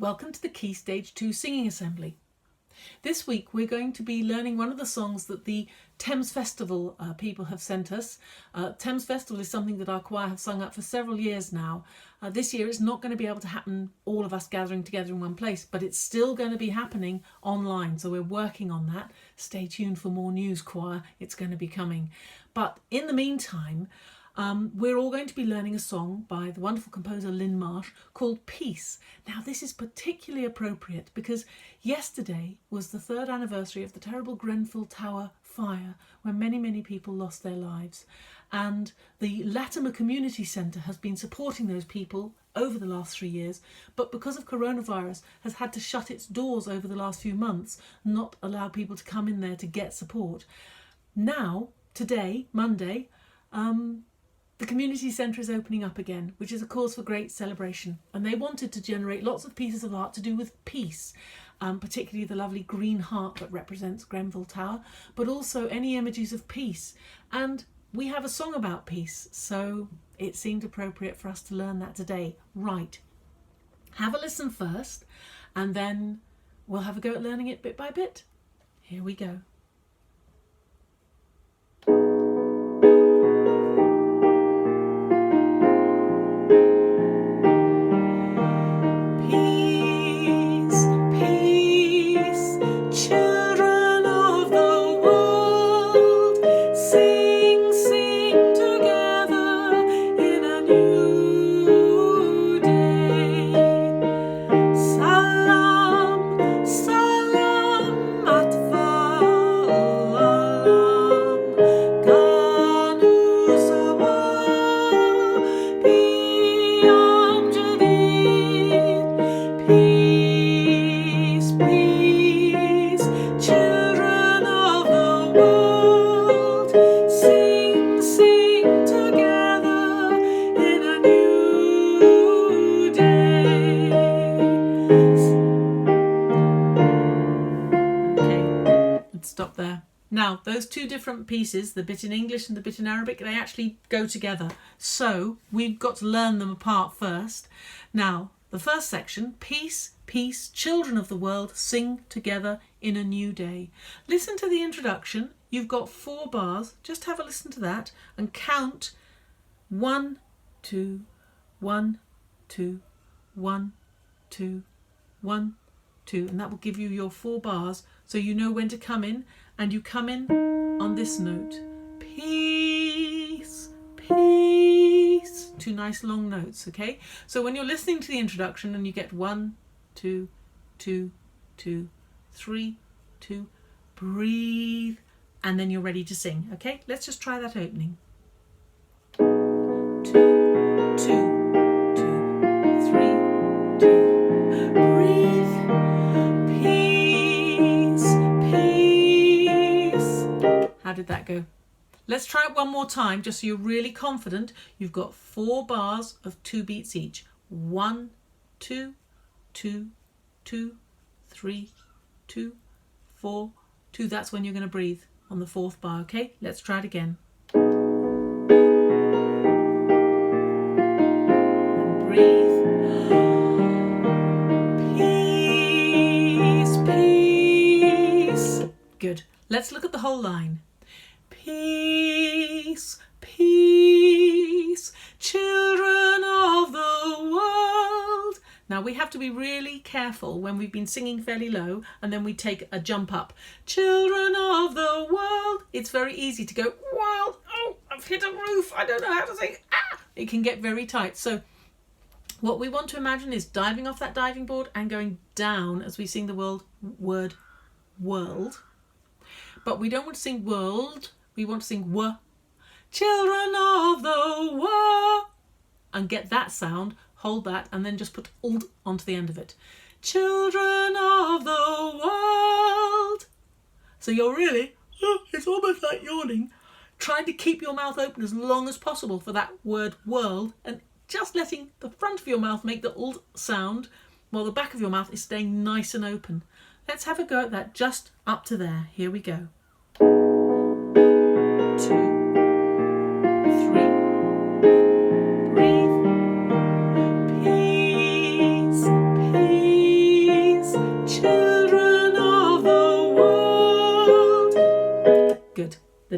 Welcome to the KS2 Singing Assembly. This week we're going to be learning one of the songs that the Thames Festival people have sent us. Thames Festival is something that our choir have sung at for several years now. This year it's not going to be able to happen, all of us gathering together in one place, but it's still going to be happening online. So we're working on that. Stay tuned for more news, choir. It's going to be coming. But in the meantime, we're all going to be learning a song by the wonderful composer Lynn Marsh called Peace. Now this is particularly appropriate because yesterday was the 3rd anniversary of the terrible Grenfell Tower fire where many people lost their lives, and the Latimer Community Centre has been supporting those people over the last 3 years, but because of coronavirus has had to shut its doors over the last few months, not allow people to come in there to get support. Now, today, Monday, the community centre is opening up again, which is a cause for great celebration. And they wanted to generate lots of pieces of art to do with peace, particularly the lovely green heart that represents Grenfell Tower, but also any images of peace. And we have a song about peace, so it seemed appropriate for us to learn that today. Right, have a listen first, and then we'll have a go at learning it bit by bit. Here we go. Stop there. Now, those two different pieces, the bit in English and the bit in Arabic, they actually go together. So we've got to learn them apart first. Now, the first section, peace, peace, children of the world, sing together in a new day. Listen to the introduction. You've got 4 bars. Just have a listen to that and count 1, 2, 1, 2, 1, 2, 1, 2, and that will give you your 4 bars, so you know when to come in, and you come in on this note. Peace, peace. 2 nice long notes, okay? So when you're listening to the introduction and you get 1, 2, 2, 2, 3, 2, breathe, and then you're ready to sing, okay? Let's just try that opening. 2, 2, 2, 3, 2, breathe. How did that go? Let's try it one more time, just so you're really confident. You've got 4 bars of 2 beats each. 1, 2, 2, 2, 3, 2, 4, 2. That's when you're going to breathe on the 4th bar, okay? Let's try it again. And breathe. Peace, peace. Good. Let's look at the whole line. Peace, peace, children of the world. Now we have to be really careful when we've been singing fairly low and then we take a jump up. Children of the world. It's very easy to go, world, oh, I've hit a roof, I don't know how to sing. Ah! It can get very tight. So what we want to imagine is diving off that diving board and going down as we sing the word world. But we don't want to sing world, we want to sing w. Children of the world. And get that sound, hold that, and then just put ld onto the end of it. Children of the world. So you're really, it's almost like yawning, trying to keep your mouth open as long as possible for that word world, and just letting the front of your mouth make the ld sound while the back of your mouth is staying nice and open. Let's have a go at that just up to there. Here we go. 2, 3, breathe. Peace, peace.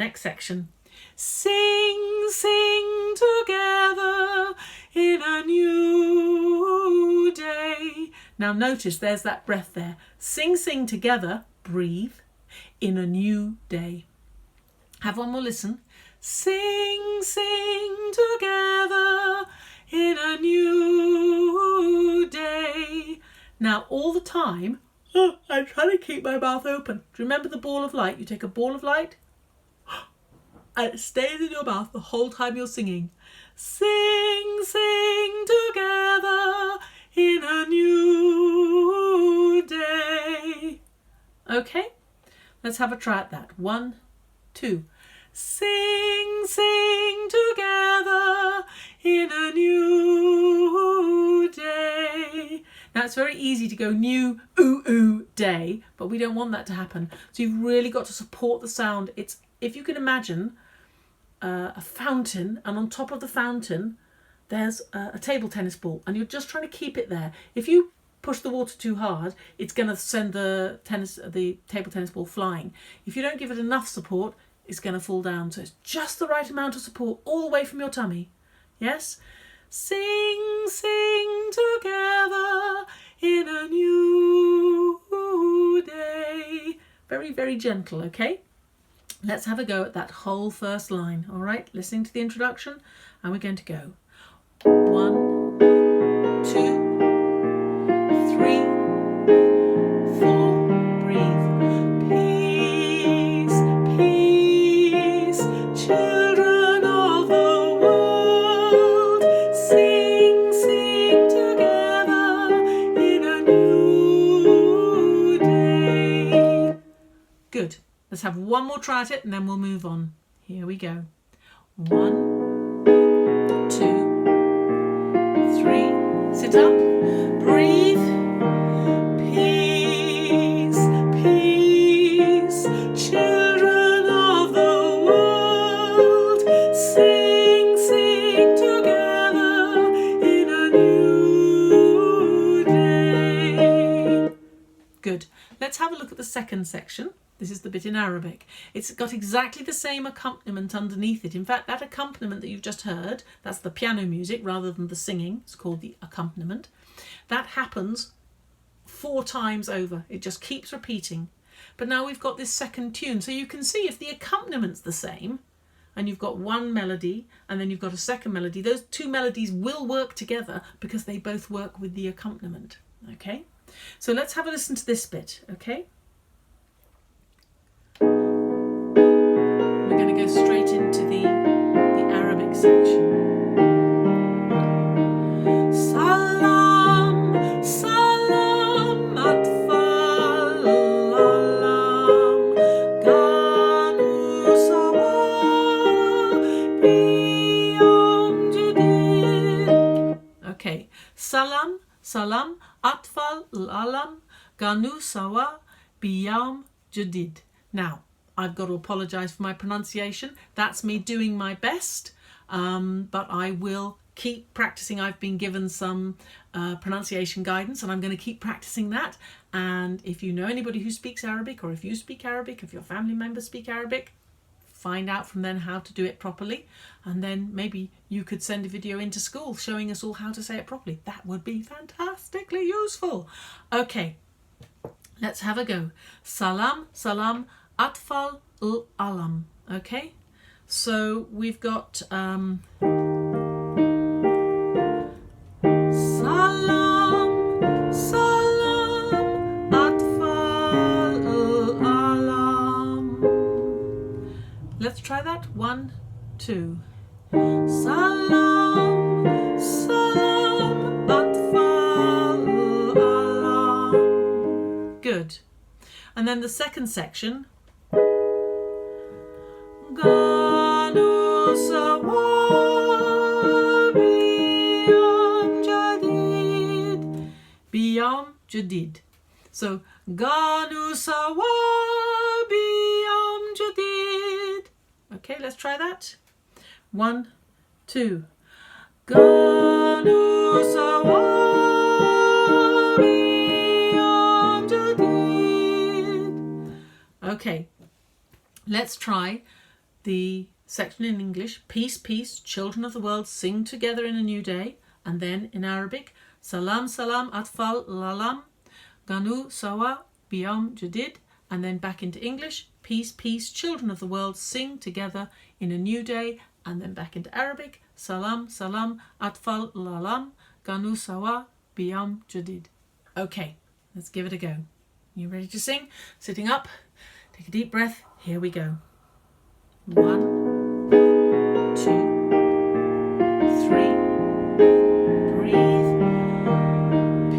next section. Sing, sing together in a new day. Now notice there's that breath there. Sing, sing together, breathe, in a new day. Have one more listen. Sing, sing together in a new day. Now all the time, I'm trying to keep my mouth open. Do you remember the ball of light? You take a ball of light and it stays in your mouth the whole time you're singing. Sing, sing together in a new day. Okay, let's have a try at that. 1, 2. Sing, sing together in a new day. Now it's very easy to go new, ooh, ooh, day, but we don't want that to happen. So you've really got to support the sound. It's, if you can imagine a fountain, and on top of the fountain there's a table tennis ball, and you're just trying to keep it there. If you push the water too hard, it's going to send the table tennis ball flying. If you don't give it enough support, it's going to fall down. So it's just the right amount of support all the way from your tummy. Yes? Sing, sing together in a new day. Very, very gentle, okay? Let's have a go at that whole first line. All right, listening to the introduction, and we're going to go 1, 2, 3, 4, breathe. Peace, peace, children of the world, sing, sing together in a new day. Good. Let's have one more try at it and then we'll move on. Here we go. 1, 2, 3. Sit up. Breathe. Peace, peace, children of the world, sing, sing together in a new day. Good. Let's have a look at the second section. This is the bit in Arabic. It's got exactly the same accompaniment underneath it. In fact, that accompaniment that you've just heard, that's the piano music rather than the singing. It's called the accompaniment. That happens 4 times over. It just keeps repeating. But now we've got this second tune. So you can see if the accompaniment the same, and you've got one melody and then you've got a second melody, those 2 melodies will work together because they both work with the accompaniment. Okay? So let's have a listen to this bit, okay? We're going to go straight into the Arabic section. Salam, salam, atfal alam, kanu sawa biyom jadid. Okay, salam, salam, atfal alam, kanu sawa biyom jadid. Now, I've got to apologise for my pronunciation. That's me doing my best, but I will keep practicing. I've been given some pronunciation guidance and I'm going to keep practicing that. And if you know anybody who speaks Arabic, or if you speak Arabic, if your family members speak Arabic, find out from them how to do it properly. And then maybe you could send a video into school showing us all how to say it properly. That would be fantastically useful. Okay, let's have a go. Salam, salam, atfal alam. Okay, so we've got salam, salam, atfal alam. Let's try that. 1, 2. Salam, salam, atfal alam. Good. And then the second section. Ganu sawa biyom jadid. Biyom jadid. So Ganu sawa biyom jadid. Okay, let's try that. 1, 2. Ganu sawa biyom jadid. Okay, let's try the section in English, peace, peace, children of the world, sing together in a new day. And then in Arabic, salam, salam, atfal, lalam, ganu, sawa, biyam, jadid. And then back into English, peace, peace, children of the world, sing together in a new day. And then back into Arabic, salam, salam, atfal, lalam, ganu, sawa, biyam, jadid. Okay, let's give it a go. You ready to sing? Sitting up, take a deep breath. Here we go. 1, 2, 3. Breathe.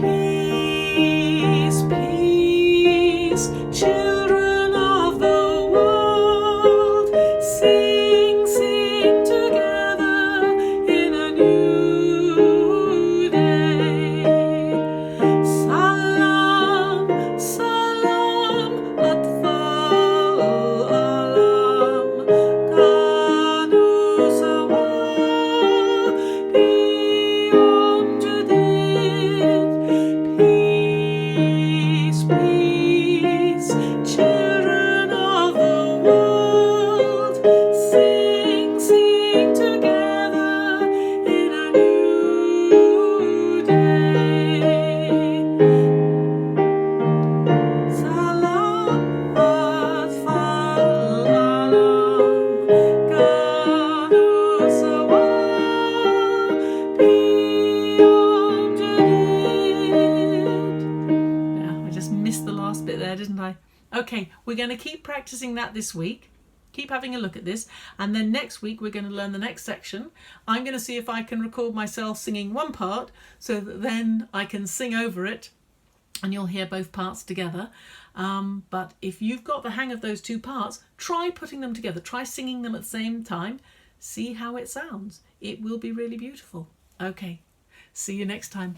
Peace, peace, children of the world, sing, sing together in a new day. Salam, salam, atfal, alam, kanu sawa, biyam jadid. Peace, peace, children of the world, sing, sing together in a new day. Salam, atfal, alam, kanu sawa, biyam jadid. Yeah, I just missed the last bit there, didn't I? Okay, we're going to keep practicing that this week. Keep having a look at this, and then next week we're going to learn the next section. I'm going to see if I can record myself singing one part so that then I can sing over it and you'll hear both parts together. But if you've got the hang of those two parts, try putting them together. Try singing them at the same time. See how it sounds. It will be really beautiful. Okay, see you next time.